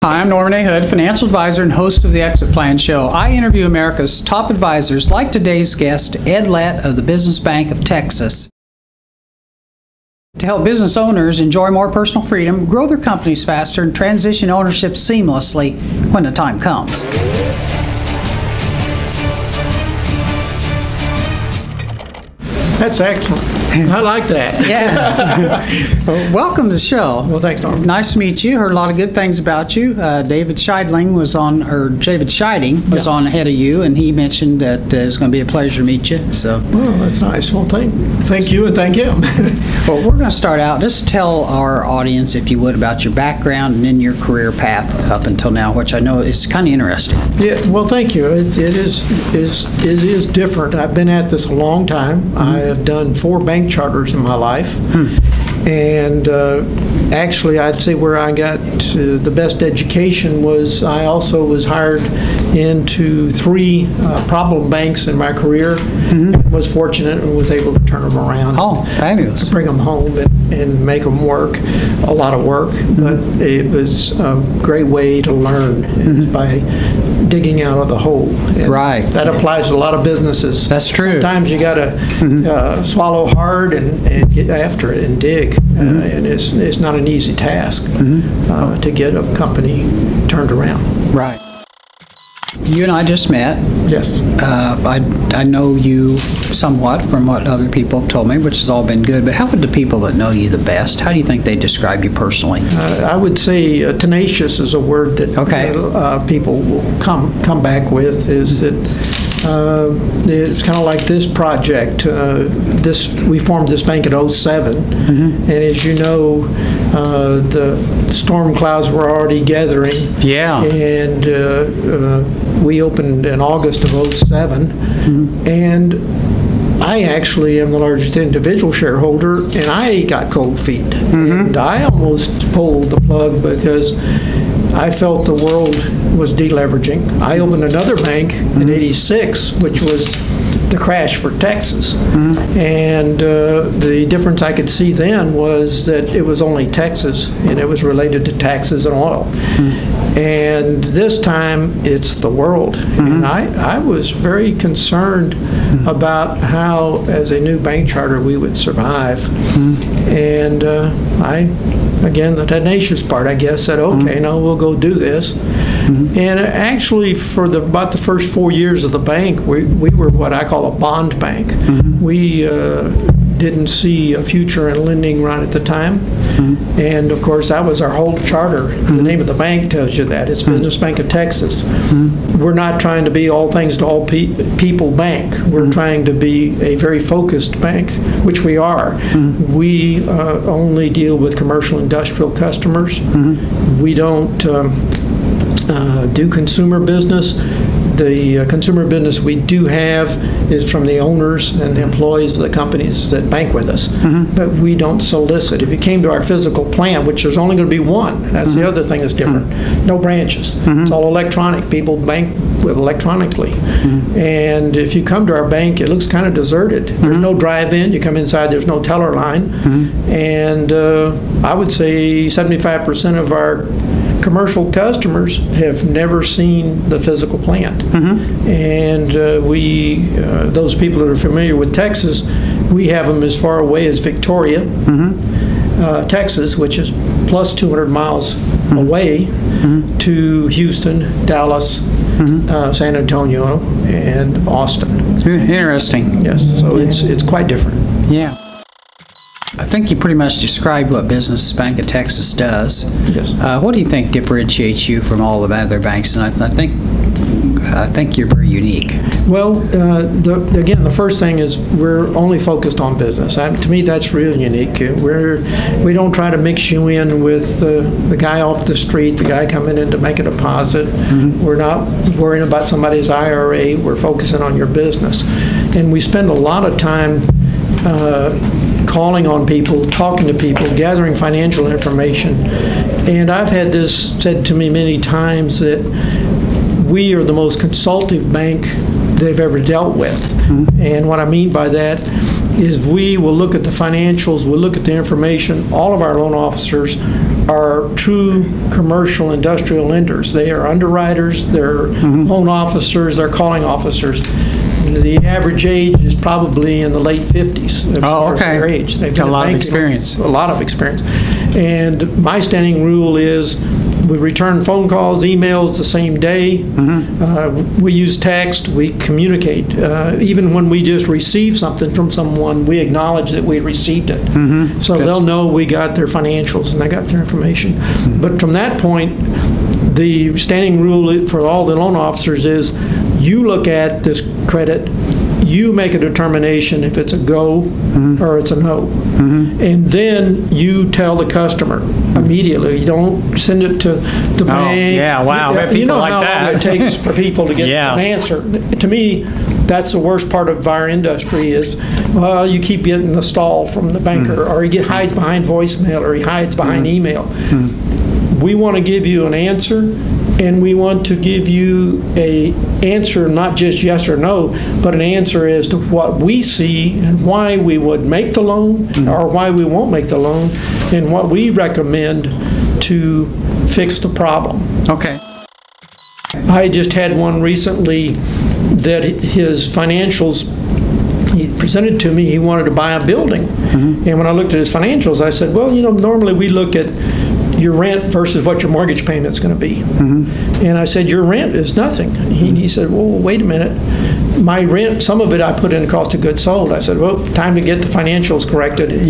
Hi, I'm Norman A. Hood, financial advisor and host of the Exit Plan Show. I interview America's top advisors like today's guest, Ed Lette of the Business Bank of Texas, to help business owners enjoy more personal freedom, grow their companies faster, and transition ownership seamlessly when the time comes. That's excellent. I like that. Yeah. Well, welcome to the show. Well, thanks, Norman. Nice to meet you. Heard a lot of good things about you. David Scheiding was on ahead of you, and he mentioned that it's going to be a pleasure to meet you. So. Well, that's nice. Well, thank you and thank him. Well, we're going to start out. Just tell our audience, if you would, about your background and then your career path up until now, which I know is kind of interesting. Yeah. Well, thank you. It is different. I've been at this a long time. Mm-hmm. I have done 4 bank charters in my life. And actually, I'd say where I got the best education was I also was hired into 3 problem banks in my career. Mm-hmm. Was fortunate and was able to turn them around. Oh, fabulous. Bring them home and make them work, a lot of work. Mm-hmm. But it was a great way to learn by digging out of the hole. And right. That applies to a lot of businesses. That's true. Sometimes you got to swallow hard and get after it and dig. And it's not an easy task to get a company turned around. Right. You and I just met. Yes. I know you somewhat from what other people have told me, which has all been good, but how would the people that know you the best, how do you think they describe you personally? I would say tenacious is a word that people will come back with, is that it's kind of like this project. We formed this bank in 2007, and as you know, the storm clouds were already gathering. Yeah. And we opened in August of 2007, and I actually am the largest individual shareholder, and I got cold feet. And I almost pulled the plug because I felt the world was deleveraging. I opened another bank in '86, which was the crash for Texas. And the difference I could see then was that it was only Texas, and it was related to taxes and oil. And this time, it's the world. And I was very concerned about how, as a new bank charter, we would survive. And again, the tenacious part, I guess, said, okay, no, we'll go do this. And actually, for about the first 4 years of the bank, we were what I call a bond bank. We didn't see a future in lending right at the time. And of course, that was our whole charter. The name of the bank tells you that. It's Business Bank of Texas. We're not trying to be all things to all people bank. We're trying to be a very focused bank, which we are. We only deal with commercial industrial customers. We don't do consumer business. The consumer business we do have is from the owners and the employees of the companies that bank with us. But we don't solicit. If you came to our physical plant, which there's only going to be one, that's the other thing that's different. No branches. It's all electronic. People bank with electronically. And if you come to our bank, it looks kind of deserted. There's no drive-in. You come inside, there's no teller line. And I would say 75% of our commercial customers have never seen the physical plant. And those people that are familiar with Texas, we have them as far away as Victoria, Texas, which is plus 200 miles away, to Houston, Dallas, San Antonio, and Austin. Interesting. Yes, so it's quite different. Yeah. I think you pretty much described what Business Bank of Texas does. Yes. What do you think differentiates you from all the other banks? And I think you're very unique. Well, again, the first thing is we're only focused on business. To me, that's really unique. We don't try to mix you in with the guy off the street, the guy coming in to make a deposit. We're not worrying about somebody's IRA. We're focusing on your business. And we spend a lot of time calling on people, talking to people, gathering financial information. And I've had this said to me many times that we are the most consultative bank they've ever dealt with. And what I mean by that is we will look at the financials, we'll look at the information. All of our loan officers are true commercial industrial lenders. They are underwriters, they're loan officers, they're calling officers. The average age is probably in the late 50s. As far as their age. They've got a lot of experience. A lot of experience. And my standing rule is we return phone calls, emails the same day. We use text. We communicate. Even when we just receive something from someone, we acknowledge that we received it. So they'll know we got their financials and they got their information. But from that point, the standing rule for all the loan officers is you look at this credit, you make a determination if it's a go or it's a no. And then you tell the customer immediately. You don't send it to the bank. Yeah, wow. You know how long it takes for people to get an answer. To me, that's the worst part of our industry is, well, you keep getting the stall from the banker, or he hides behind voicemail, or he hides behind email. We want to give you an answer, and we want to give you a answer, not just yes or no, but an answer as to what we see and why we would make the loan or why we won't make the loan, and what we recommend to fix the problem. Okay. I just had one recently that his financials, he presented to me, he wanted to buy a building. And when I looked at his financials, I said, well, you know, normally we look at your rent versus what your mortgage payment's going to be. And I said, your rent is nothing. He said, well, wait a minute. My rent, some of it I put in cost of goods sold. I said, well, time to get the financials corrected and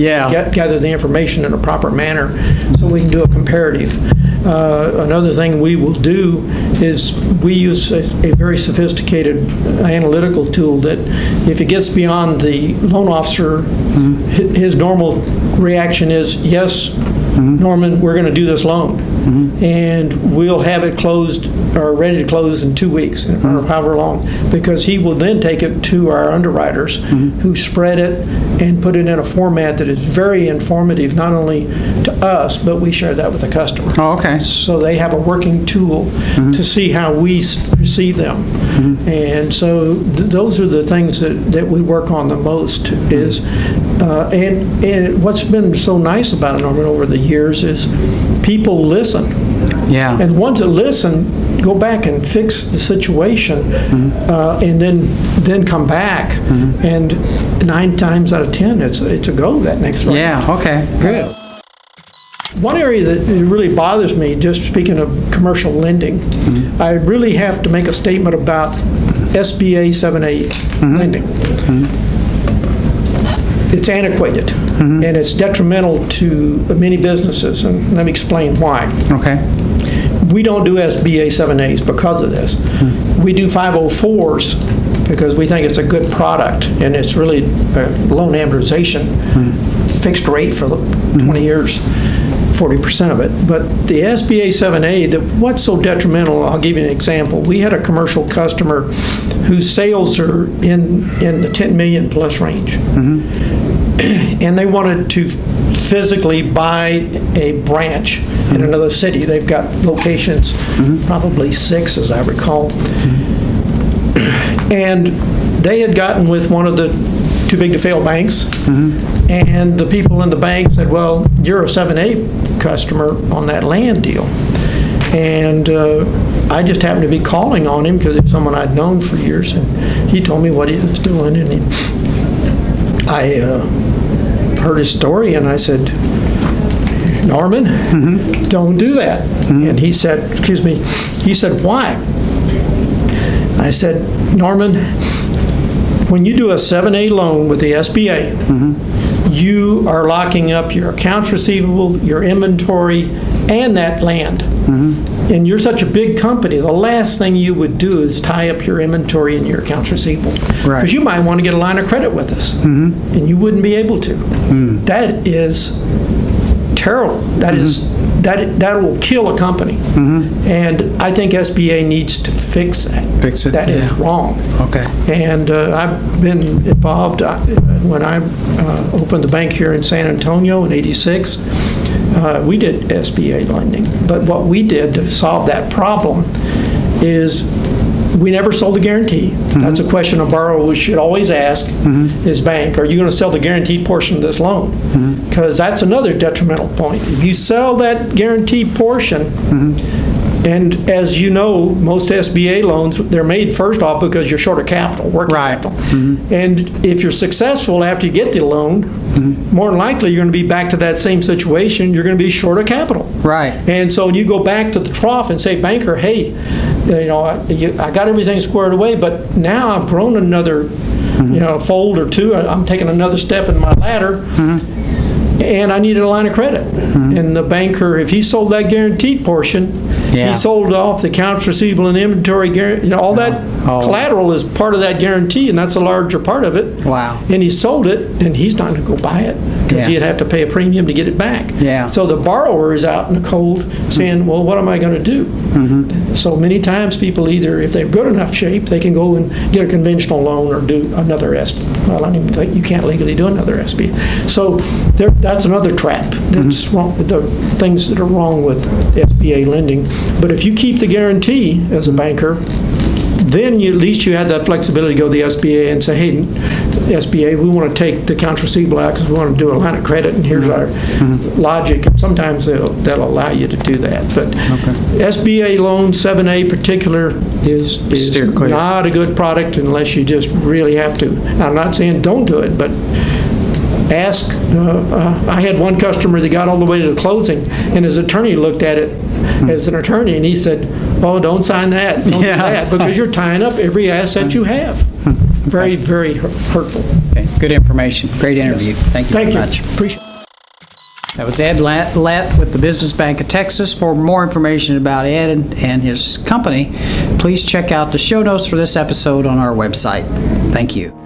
gather the information in a proper manner so we can do a comparative. Another thing we will do is we use a very sophisticated analytical tool that if it gets beyond the loan officer, his normal reaction is, yes, Norman, we're going to do this loan. And we'll have it closed or ready to close in 2 weeks or however long, because he will then take it to our underwriters who spread it and put it in a format that is very informative, not only to us, but we share that with the customer. Oh, okay. So they have a working tool to see how we receive them. And so those are the things that we work on the most is, and what's been so nice about it, Norman, over the years is people listen. Yeah. And the ones that listen go back and fix the situation, and then come back. And 9 times out of 10, it's a go that next round. Yeah. Okay. Good. One area that really bothers me, just speaking of commercial lending, I really have to make a statement about SBA 7A lending. It's antiquated, and it's detrimental to many businesses, and let me explain why. Okay. We don't do SBA 7As because of this. We do 504s because we think it's a good product, and it's really loan amortization, fixed rate for 20 years. 40% of it. But the SBA 7A, what's so detrimental, I'll give you an example. We had a commercial customer whose sales are in the 10 million plus range. And they wanted to physically buy a branch in another city. They've got locations, probably 6 as I recall. And they had gotten with one of the too big to fail banks, and the people in the bank said, well, you're a 7A customer on that land deal. And I just happened to be calling on him because it's someone I'd known for years, and he told me what he was doing, and I heard his story, and I said, Norman, don't do that. And he said, excuse me, he said, why? I said, Norman, when you do a 7A loan with the SBA, you are locking up your accounts receivable, your inventory, and that land. And you're such a big company, the last thing you would do is tie up your inventory and your accounts receivable. Right. Because you might want to get a line of credit with us, and you wouldn't be able to. That is terrible. That is that will kill a company. And I think SBA needs to fix that. Fix it. That is wrong. Okay. And I've been involved when I opened the bank here in San Antonio in '86. We did SBA lending, but what we did to solve that problem is we never sold the guarantee. That's a question a borrower should always ask his bank. Are you going to sell the guaranteed portion of this loan? Because that's another detrimental point. If you sell that guaranteed portion, and as you know, most SBA loans, they're made first off because you're short of capital, working capital. And if you're successful after you get the loan, more than likely you're going to be back to that same situation. You're going to be short of capital. Right. And so you go back to the trough and say, banker, hey, I got everything squared away, but now I've grown another fold or two. I'm taking another step in my ladder. And I needed a line of credit. And the banker, if he sold that guaranteed portion, he sold off the accounts receivable and inventory, all that collateral is part of that guarantee, and that's a larger part of it. Wow. And he sold it, and he's not going to go buy it because he'd have to pay a premium to get it back. So the borrower is out in the cold saying, well, what am I going to do? So many times people either, if they're good enough shape, they can go and get a conventional loan or do another SBA. Well, I don't even think you can't legally do another SBA. So that's another trap. That's wrong with the things that are wrong with SBA lending. But if you keep the guarantee as a banker, then at least you have that flexibility to go to the SBA and say, hey, SBA, we want to take the accounts receivable out because we want to do a line of credit, and here's our logic. And sometimes they'll allow you to do that. But SBA loan 7A particular is not a good product unless you just really have to. I'm not saying don't do it, but ask. I had one customer that got all the way to the closing, and his attorney looked at it as an attorney, and he said, oh, don't sign that, don't do that, because you're tying up every asset you have. Very, very hurtful. Okay. Good information. Great interview. Thank you very much. Appreciate it. That was Ed Lette with the Business Bank of Texas. For more information about Ed and his company, please check out the show notes for this episode on our website. Thank you.